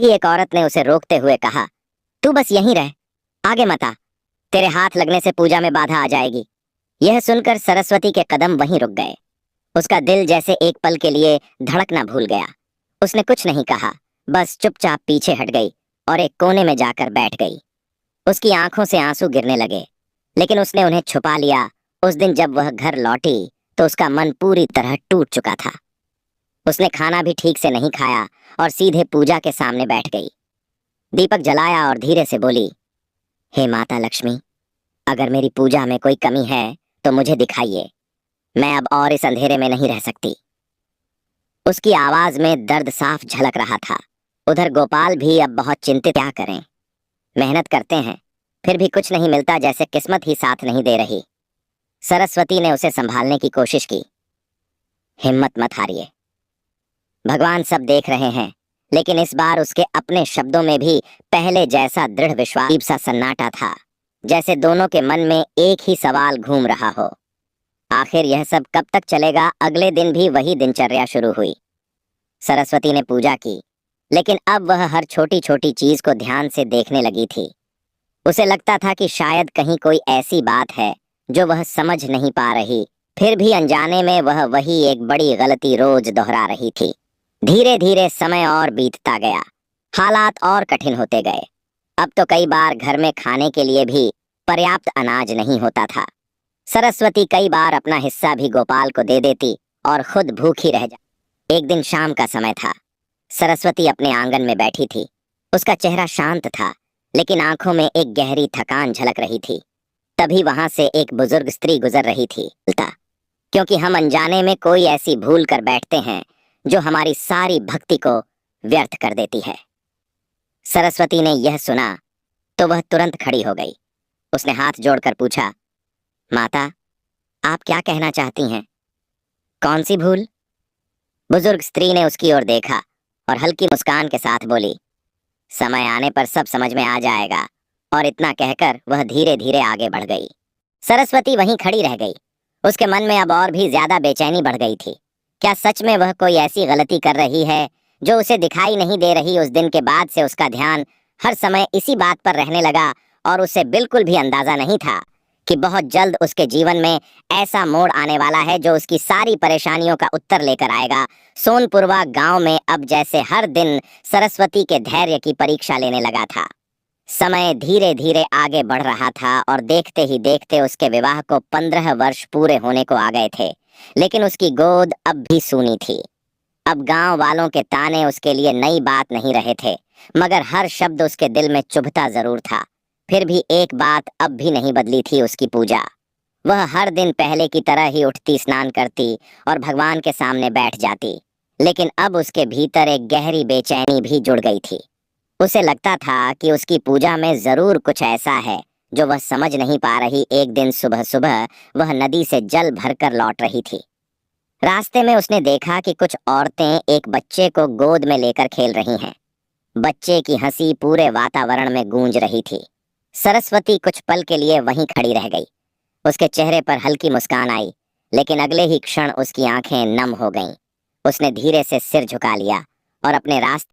भी एक औरत ने उसे रोकते हुए कहा, तू बस यहीं रह, आगे मत आ, तेरे हाथ लगने से पूजा में बाधा आ जाएगी। यह सुनकर सरस्वती के कदम वहीं रुक गए। उसका दिल जैसे एक पल के लिए धड़कना भूल गया। उसने कुछ नहीं कहा, बस चुपचाप पीछे हट गई और एक कोने में जाकर बैठ गई। उसकी आंखों से आंसू गिरने लगे, लेकिन उसने उन्हें छुपा लिया। उस दिन जब वह घर लौटी तो उसका मन पूरी तरह टूट चुका था। उसने खाना भी ठीक से नहीं खाया और सीधे पूजा के सामने बैठ गई। दीपक जलाया और धीरे से बोली, हे माता लक्ष्मी, अगर मेरी पूजा में कोई कमी है तो मुझे दिखाइए। मैं अब और इस अंधेरे में नहीं रह सकती। उसकी आवाज में दर्द साफ झलक रहा था। उधर गोपाल भी अब बहुत चिंतित, क्या करें, मेहनत करते हैं फिर भी कुछ नहीं मिलता, जैसे किस्मत ही साथ नहीं दे रही। सरस्वती ने उसे संभालने की कोशिश की। हिम्मत मत हारिए, भगवान सब देख रहे हैं। लेकिन इस बार उसके अपने शब्दों में भी पहले जैसा दृढ़ विश्वास, अजीब सा सन्नाटा था, जैसे दोनों के मन में एक ही सवाल घूम रहा हो, आखिर यह सब कब तक चलेगा। अगले दिन भी वही दिनचर्या शुरू हुई। सरस्वती ने पूजा की, लेकिन अब वह हर छोटी छोटी चीज को ध्यान से देखने लगी थी। उसे लगता था कि शायद कहीं कोई ऐसी बात है जो वह समझ नहीं पा रही, फिर भी अनजाने में वह वही एक बड़ी गलती रोज दोहरा रही थी। धीरे धीरे समय और बीतता गया, हालात और कठिन होते गए। अब तो कई बार घर में खाने के लिए भी पर्याप्त अनाज नहीं होता था। सरस्वती कई बार अपना हिस्सा भी गोपाल को दे देती और खुद भूखी रह जाती। एक दिन शाम का समय था। सरस्वती अपने आंगन में बैठी थी। उसका चेहरा शांत था, लेकिन आंखों में एक गहरी थकान झलक रही थी। तभी वहां से एक बुजुर्ग स्त्री गुजर रही थी। क्योंकि हम अनजाने में कोई ऐसी भूल कर बैठते हैं जो हमारी सारी भक्ति को व्यर्थ कर देती है। सरस्वती ने यह सुना तो वह तुरंत खड़ी हो गई। उसने हाथ जोड़कर पूछा, माता, आप क्या कहना चाहती हैं? कौन सी भूल? बुजुर्ग स्त्री ने उसकी ओर देखा और हल्की मुस्कान के साथ बोली, समय आने पर सब समझ में आ जाएगा। और इतना कहकर वह धीरे धीरे आगे बढ़ गई। सरस्वती वहीं खड़ी रह गई। उसके मन में अब और भी ज्यादा बेचैनी बढ़ गई थी। क्या सच में वह कोई ऐसी गलती कर रही है जो उसे दिखाई नहीं दे रही? उस दिन के बाद से उसका ध्यान हर समय इसी बात पर रहने लगा और उसे बिल्कुल भी अंदाजा नहीं था कि बहुत जल्द उसके जीवन में ऐसा मोड़ आने वाला है जो उसकी सारी परेशानियों का उत्तर लेकर आएगा। सोनपुरवा गांव में अब जैसे हर दिन सरस्वती के धैर्य की परीक्षा लेने लगा था। समय धीरे धीरे आगे बढ़ रहा था और देखते ही देखते उसके विवाह को 15 वर्ष पूरे होने को आ गए थे। लेकिन उसकी गोद अब भी सूनी थी। अब गांव वालों के ताने उसके लिए नई बात नहीं रहे थे, मगर हर शब्द उसके दिल में चुभता जरूर था। फिर भी एक बात अब भी नहीं बदली थी, उसकी पूजा। वह हर दिन पहले की तरह ही उठती, स्नान करती और भगवान के सामने बैठ जाती। लेकिन अब उसके भीतर एक गहरी बेचैनी भी जुड़ गई थी। उसे लगता था कि उसकी पूजा में जरूर कुछ ऐसा है जो वह समझ नहीं पा रही। एक दिन सुबह सुबह वह नदी से जल भरकर लौट रही थी। रास्ते में उसने देखा कि कुछ औरतें एक बच्चे को गोद में लेकर खेल रही हैं। बच्चे की हंसी पूरे वातावरण में गूंज रही थी। सरस्वती कुछ पल के लिए वहीं खड़ी रह गई। उसके चेहरे पर हल्की मुस्कान आई, लेकिन अगले ही क्षण उसकी आंखें नम हो गईं। उसने धीरे से सिर झुका लिया और अपने रास्ते